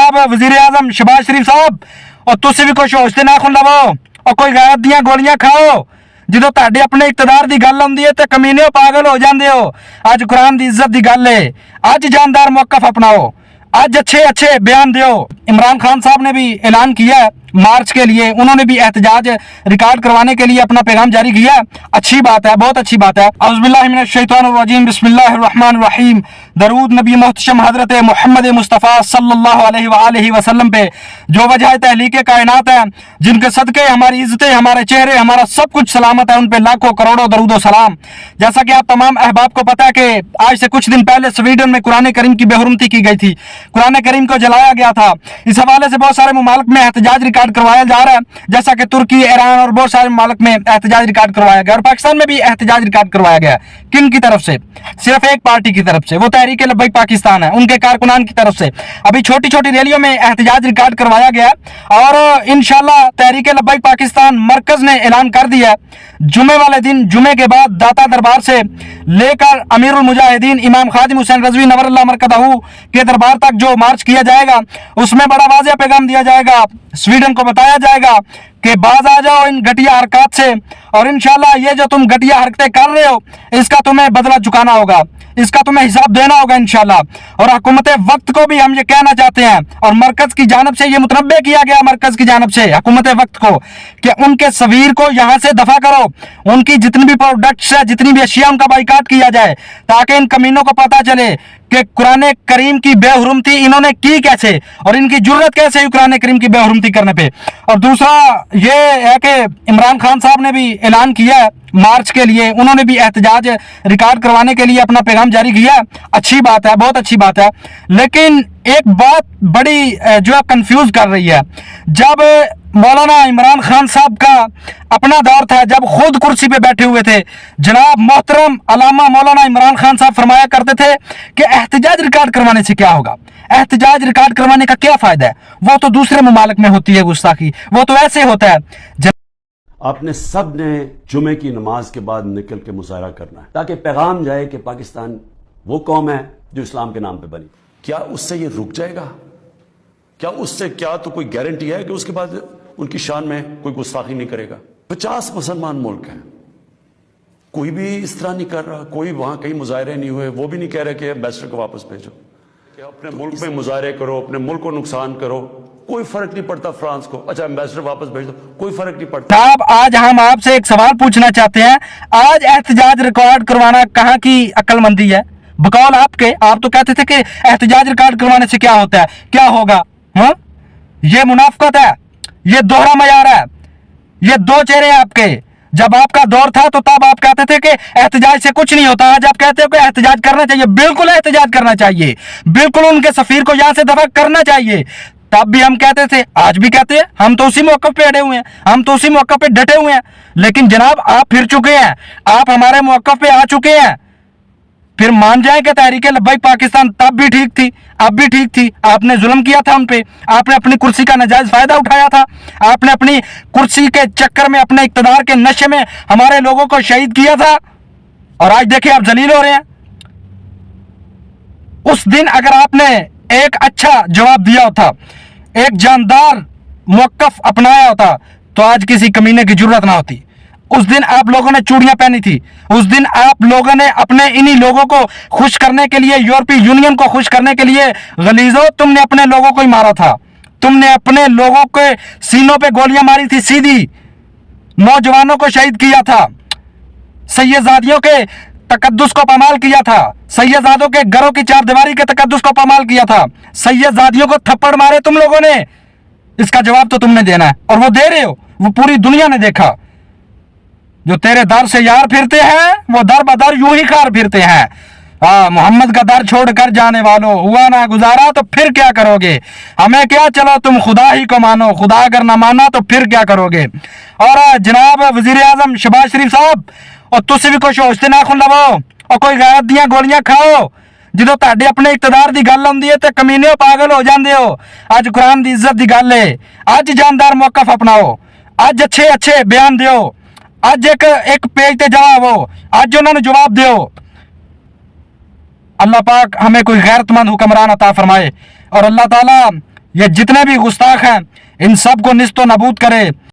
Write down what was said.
जनाब वजीर आजम शहबाज शरीफ साहब, और तुसी भी कुछ होश ते नाखुन लवो और कोई गैरत दियां गोलियां खाओ। ਜਦੋਂ ਤੁਹਾਡੇ ਆਪਣੇ ਇਕਤਦਾਰ ਦੀ ਗੱਲ ਆਉਂਦੀ ਹੈ ਤੇ ਕਮੀਨਿਓ ਪਾਗਲ ਹੋ ਜਾਂਦੇ ਹੋ। ਅੱਜ ਕੁਰਾਨ ਦੀ ਇੱਜ਼ਤ ਦੀ ਗੱਲ ਹੈ, ਅੱਜ जानदार मौक़िफ़ अपनाओ, आज अच्छे अच्छे बयान दो। इमरान खान साहब ने भी ऐलान किया है मार्च के लिए, उन्होंने भी एहतजाज रिकॉर्ड करवाने के लिए अपना पैगाम जारी किया। अच्छी बात है, बहुत अच्छी बात है। औज़ुबिल्लाहि मिनश्शैतानिर्रजीम, बिस्मिल्लाहिर्रहमानिर्रहीम। दरूद नबी मोहतरम हज़रत मोहम्मद मुस्तफ़ा सल्लल्लाहु अलैहि वसल्लम पे, जो वजह तहलीक कायनात है, जिनके सदक़े हमारी इज़्ज़तें, हमारे चेहरे, हमारा सब कुछ सलामत है, उन पे लाखों करोड़ों दरूद व सलाम। जैसा कि आप तमाम अहबाब को पता है कि आज से कुछ दिन पहले स्वीडन में कुरान करीम की बेहुरमती की गई थी, कुरान करीम को जलाया गया था। इस हवाले से बहुत सारे मुमालिक में एहतजाज रिकॉर्ड करवाया जा रहा है, जैसा कि तुर्की, ईरान और बहुत सारे मुमालिक में एहतजाज रिकॉर्ड करवाया गया, और पाकिस्तान में भी एहतजाज रिकॉर्ड करवाया गया। किन की तरफ से? सिर्फ एक पार्टी की तरफ से, वो तहरीक लब्बैक पाकिस्तान है, उनके कारकुनान की तरफ से। अभी छोटी छोटी रैलियों में एहतजाज रिकॉर्ड करवाया गया और इंशाल्लाह तहरीक लब्बैक पाकिस्तान मरकज ने ऐलान कर दिया, जुमे वाले दिन, जुमे के बाद दाता दरबार से लेकर अमीरुल मुजाहिदीन इमाम खादिम हुसैन रज़वी नवरल्लाह मरकदहू के दरबार तक जो मार्च किया जाएगा, उसमें बड़ा वाज़ेह पैगाम दिया जाएगा। स्वीडन को बताया जाएगा कि बाज आ जाओ इन घटिया हरकत से, और इंशाल्लाह ये जो तुम घटिया हरकतें कर रहे हो, इसका तुम्हें बदला चुकाना होगा, इसका तुम्हें हिसाब देना होगा इंशाल्लाह। और हुकूमत वक्त को भी हम ये कहना चाहते हैं, और मरकज की जानिब से ये मुतनब्बे किया गया, मरकज की जानिब से हुकूमत वक्त को, कि उनके सवीर को यहाँ से दफा करो, उनकी जितनी भी प्रोडक्ट्स है, जितनी भी अशिया, उनका बाइकाट किया जाए, ताकि इन कमीनों को पता चले कि कुरान करीम की बेहुरमती इन्होंने की कैसे, और इनकी जुर्रत कैसे हुई कुरान करीम की बेहुरमती करने पे। और दूसरा ये है कि इमरान खान साहब ने भी ऐलान किया है मार्च के लिए, उन्होंने भी एहतजाज रिकॉर्ड करवाने के लिए अपना पैगाम जारी किया। अच्छी बात है, बहुत अच्छी बात है। लेकिन एक बात बड़ी जो है कंफ्यूज कर रही है, जब मौलाना इमरान खान साहब का अपना दौर था, जब खुद कुर्सी पे बैठे हुए थे, जनाब मोहतरम अलामा मौलाना इमरान खान साहब फरमाया करते थे कि एहतजाज रिकॉर्ड करवाने से क्या होगा, एहतजाज रिकॉर्ड करवाने का क्या फ़ायदा है, वो तो दूसरे मुमालिक में होती है गुस्ताखी, वो तो ऐसे होता है। आपने सब ने जुमे की नमाज के बाद निकल के मुजाहरा करना है, ताकि पैगाम जाए कि पाकिस्तान वो कौम है जो इस्लाम के नाम पे बनी। क्या उससे ये रुक जाएगा? क्या उससे क्या तो कोई गारंटी है कि उसके बाद उनकी शान में कोई गुस्ताखी नहीं करेगा? 50 मुसलमान मुल्क हैं, कोई भी इस तरह नहीं कर रहा, कोई वहां कहीं मुजाहरे नहीं हुए, वो भी नहीं कह रहे कि एम्बेसडर को वापस भेजो, कि अपने मुल्क में मुजाहरे करो, अपने मुल्क को नुकसान करो, कोई फर्क नहीं पड़ता फ्रांस को, अच्छा एम्बेसडर वापस भेज दो, कोई फर्क नहीं पड़ता। साहब आज हम आपसे एक सवाल पूछना चाहते हैं, आज एहतजाज रिकॉर्ड करवाना कहाँ की अक्लमंदी है? बकौल आपके, आप तो कहते थे कि एहतजाज रिकॉर्ड करवाने से क्या होता है, क्या होगा? हाँ, ये मुनाफकत है, ये दोहरा मयार है, ये दो चेहरे हैं आपके। जब आपका दौर था तो तब आप कहते थे कि एहतजाज से कुछ नहीं होता, आज आप कहते हो कि एहतजाज करना चाहिए। बिल्कुल एहतजाज करना चाहिए, बिल्कुल उनके सफीर को यहाँ से दफा करना चाहिए। तब भी हम कहते थे, आज भी कहते हैं, हम तो उसी मौके पे अड़े हुए हैं, हम तो उसी मौके पे डटे हुए हैं। लेकिन जनाब आप फिर चुके हैं, आप हमारे मौके पे आ चुके हैं, फिर मान जाए कि तहरीक लब्बैक पाकिस्तान तब भी ठीक थी, अब भी ठीक थी। आपने जुल्म किया था उन पे, आपने अपनी कुर्सी का नाजायज फायदा उठाया था, आपने अपनी कुर्सी के चक्कर में, अपने इक्तदार के नशे में हमारे लोगों को शहीद किया था, और आज देखिए आप जलील हो रहे हैं। उस दिन अगर आपने एक अच्छा जवाब दिया होता, एक जानदार मौक़िफ़ अपनाया होता, तो आज किसी कमीने की जरूरत ना होती। उस दिन आप लोगों ने चूड़ियां पहनी थी, उस दिन आप लोगों ने अपने इन्हीं लोगों को खुश करने के लिए, यूरोपीय यूनियन को खुश करने के लिए, गलीजो तुमने अपने लोगों को ही मारा था, तुमने अपने लोगों के सीनों पे गोलियां मारी थी, सीधी नौजवानों को शहीद किया था, सैयदजादियों के तकद्दुस को पामाल किया था, सैयदजादों के घरों की चारदीवारी के तकद्दुस को पामाल किया था, सैयदजादियों को थप्पड़ मारे तुम लोगों ने। इसका जवाब तो तुमने देना है, और वो दे रहे हो, वो पूरी दुनिया ने देखा। जो तेरे दर से यार फिरते हैं, वो दर बदर यूं ही खार फिरते हैं। मोहम्मद का दर छोड़कर जाने वालों, हुआ ना गुजारा तो फिर क्या करोगे? हमें क्या, चलो तुम खुदा ही को मानो, खुदा अगर ना माना तो फिर क्या करोगे? और जनाब वजीर आजम शहबाज शरीफ साहब, और तुसी भी कुछ होश ते नाखुन लवो और कोई गैरत दियां गोलियां खाओ। ਜਦੋਂ ਤੁਹਾਡੇ ਆਪਣੇ ਇਕਤਦਾਰ ਦੀ ਗੱਲ ਆਉਂਦੀ ਹੈ ਤੇ ਕਮੀਨਿਓ ਪਾਗਲ ਹੋ ਜਾਂਦੇ ਹੋ। ਅੱਜ ਕੁਰਾਨ ਦੀ ਇੱਜ਼ਤ ਦੀ ਗੱਲ ਹੈ, ਅੱਜ जानदार मौक़िफ़ अपनाओ, ਅੱਜ अच्छे अच्छे बयान ਦਿਓ, आज एक पेज ते जवाब हो, आज उन्होंने जवाब दो। अल्लाह पाक हमें कोई गैरतमंद हुक्मरान अता फरमाए, और अल्लाह ताला یہ جتنے بھی گستاخ ہیں ان سب کو نیست و نابود کرے.